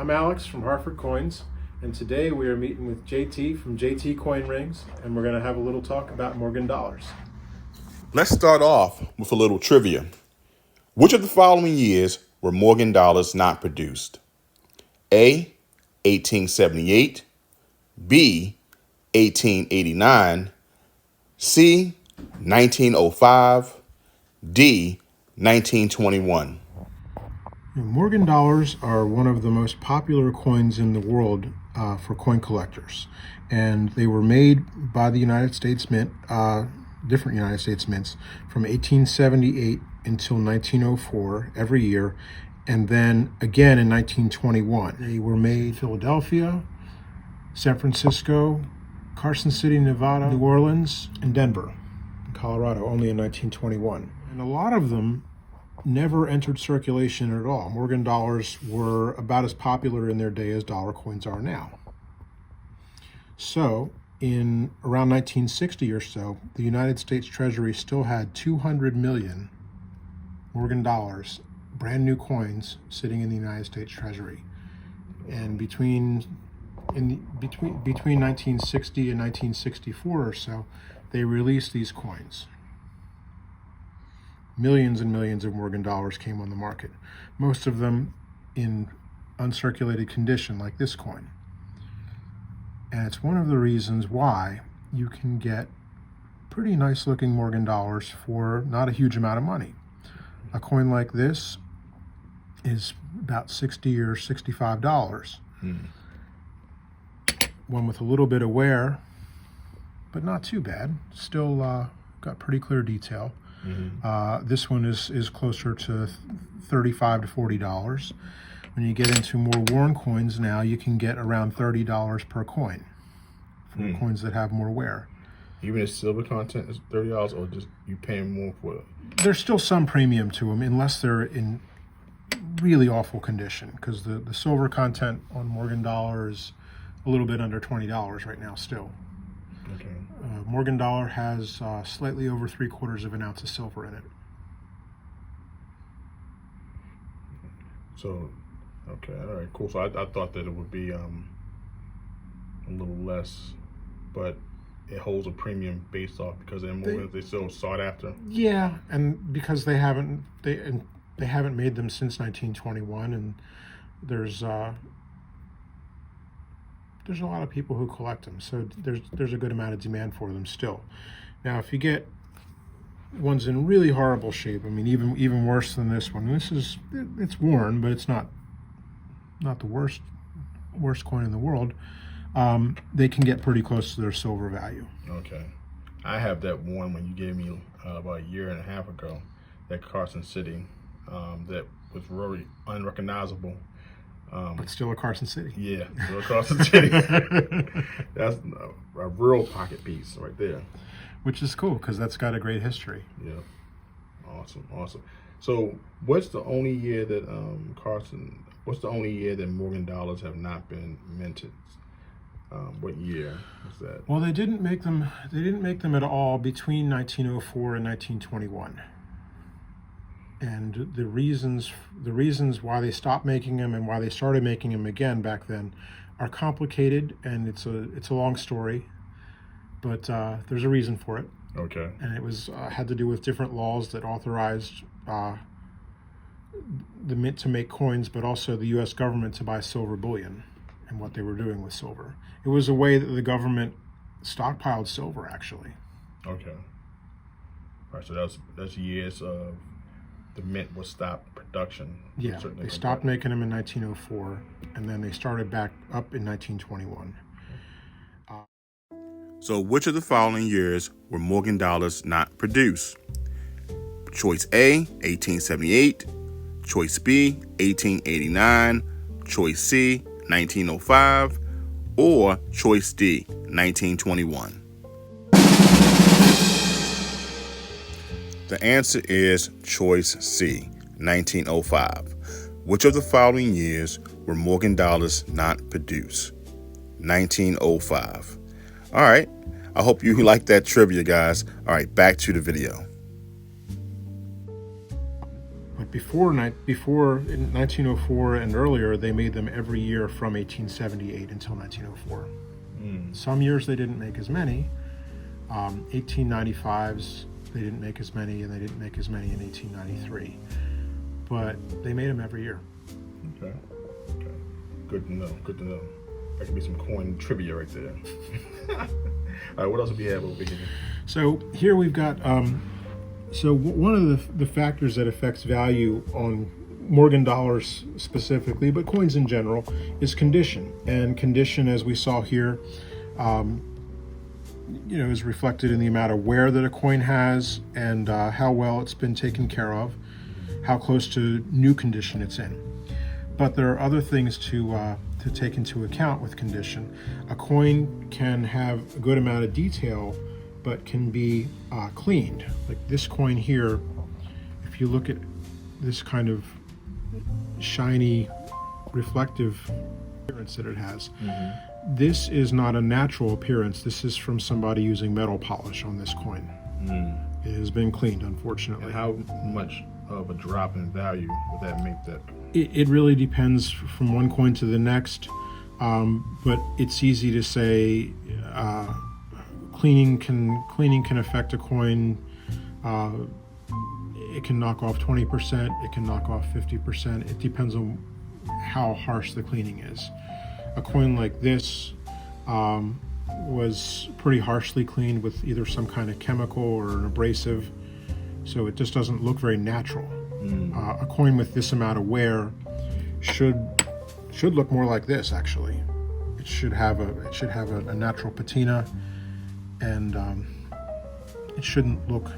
I'm Alex from Harford Coins, and today we are meeting with JT from JT Coin Rings, and we're going to have a little talk about Morgan dollars. Let's start off with a little trivia. Which of the following years were Morgan dollars not produced? A, 1878, B, 1889, C, 1905, D, 1921. Morgan dollars are one of the most popular coins in the world for coin collectors, and they were made by the United States Mint, different United States mints, from 1878 until 1904 every year, and then again in 1921. They were made in Philadelphia, San Francisco, Carson City, Nevada, New Orleans, and Denver, Colorado, only in 1921. And a lot of them never entered circulation at all. Morgan dollars were about as popular in their day as dollar coins are now. So, in around 1960 or so, the United States Treasury still had 200 million Morgan dollars, brand new coins, sitting in the United States Treasury. And between 1960 and 1964 or so, they released these coins. Millions and millions of Morgan dollars came on the market, most of them in uncirculated condition, like this coin. And it's one of the reasons why you can get pretty nice looking Morgan dollars for not a huge amount of money. A coin like this is about $60 or $65. One with a little bit of wear, but not too bad. Still got pretty clear detail. This one is closer to $35 to $40. When you get into more worn coins now, you can get around $30 per coin for coins that have more wear. Even if silver content is $30, or just you paying more for it? There's still some premium to them, unless they're in really awful condition, because the silver content on Morgan dollar is a little bit under $20 right now still. Okay. Morgan dollar has slightly over 3/4 of an ounce of silver in it. So, okay, all right, cool. So I thought that it would be a little less, but it holds a premium based off because they're so sought after. Yeah, and because they haven't made them since 1921, and there's a lot of people who collect them, so there's a good amount of demand for them still. Now, if you get ones in really horrible shape, I mean, even worse than this one. It's worn, but it's not the worst coin in the world. They can get pretty close to their silver value. Okay, I have that one when you gave me about a year and a half ago, that Carson City, that was really unrecognizable. But still a Carson City. Yeah, still a Carson City. That's a real pocket piece right there. Which is cool, because that's got a great history. Yeah, awesome. So, what's the only year that Morgan dollars have not been minted? What year was that? Well, they didn't make them at all between 1904 and 1921. And the reasons why they stopped making them and why they started making them again back then are complicated, and it's a long story, but there's a reason for it. Okay. And it was had to do with different laws that authorized the mint to make coins, but also the U.S. government to buy silver bullion, and what they were doing with silver. It was a way that the government stockpiled silver, actually. Okay. All right. So that's years of the mint was stopped production. Yeah, they stopped making them in 1904, and then they started back up in 1921. So which of the following years were Morgan dollars not produced? Choice A, 1878. Choice B, 1889. Choice C, 1905. Or choice D, 1921. The answer is choice C, 1905. Which of the following years were Morgan dollars not produced? 1905. All right. I hope you like that trivia, guys. All right, back to the video. But before in 1904 and earlier, they made them every year from 1878 until 1904. Some years they didn't make as many. 1895s they didn't make as many, and they didn't make as many in 1893. But they made them every year. Okay. Good to know. That could be some coin trivia right there. All right, what else do we have over here? So here we've got, one of the factors that affects value on Morgan dollars specifically, but coins in general, is condition. And condition, as we saw here, is reflected in the amount of wear that a coin has and how well it's been taken care of, how close to new condition it's in. But there are other things to take into account with condition. A coin can have a good amount of detail, but can be cleaned. Like this coin here, if you look at this kind of shiny, reflective appearance that it has, this is not a natural appearance. This is from somebody using metal polish on this coin. It has been cleaned, unfortunately. And how much of a drop in value would that make that? It really depends from one coin to the next, but it's easy to say cleaning can affect a coin. It can knock off 20%, it can knock off 50%. It depends on how harsh the cleaning is. A coin like this was pretty harshly cleaned with either some kind of chemical or an abrasive, so it just doesn't look very natural. A coin with this amount of wear should look more like this. Actually, it should have a natural patina, and it shouldn't look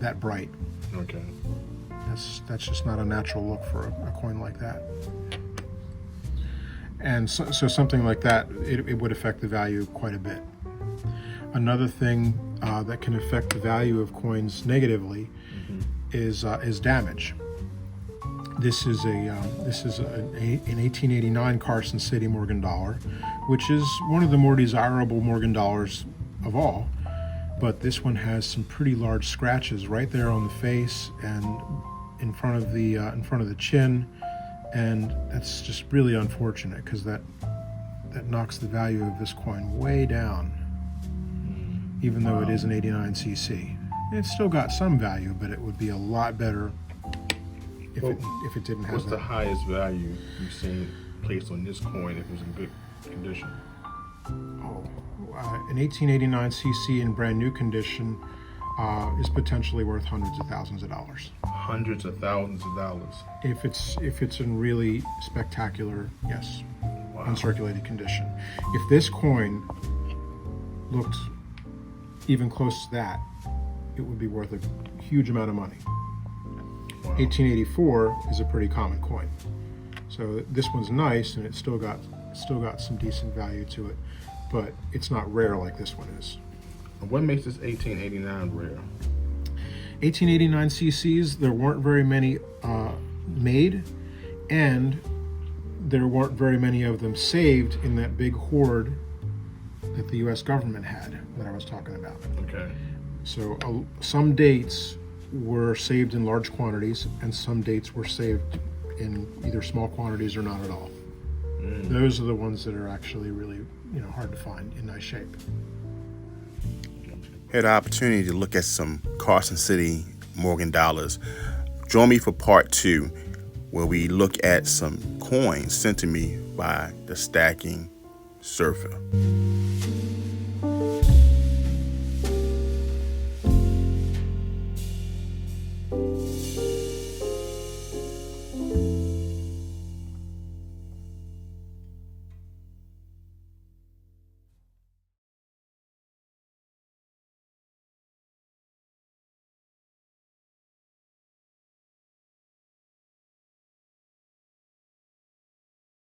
that bright. Okay. That's just not a natural look for a coin like that. And so something like that, it would affect the value quite a bit. Another thing that can affect the value of coins negatively is damage. This is an 1889 Carson City Morgan dollar, which is one of the more desirable Morgan dollars of all. But this one has some pretty large scratches right there on the face and in front of the chin, and that's just really unfortunate because that knocks the value of this coin way down. Even though it is an 89cc, it's still got some value, but it would be a lot better if it didn't have. What's the highest value you've seen placed on this coin if it was in good condition? An 1889cc in brand new condition is potentially worth hundreds of thousands of dollars. Hundreds of thousands of dollars. If it's in really spectacular, yes, uncirculated condition. If this coin looked even close to that, it would be worth a huge amount of money. 1884 is a pretty common coin, so this one's nice and it's still got some decent value to it, but it's not rare like this one is. What makes this 1889 rare? 1889 cc's, there weren't very many made, and there weren't very many of them saved in that big hoard that the U.S. government had that I was talking about. Okay. So some dates were saved in large quantities, and some dates were saved in either small quantities or not at all. Those are the ones that are actually really hard to find in nice shape. Had the opportunity to look at some Carson City Morgan dollars. Join me for part 2, where we look at some coins sent to me by the Stacking Surfer.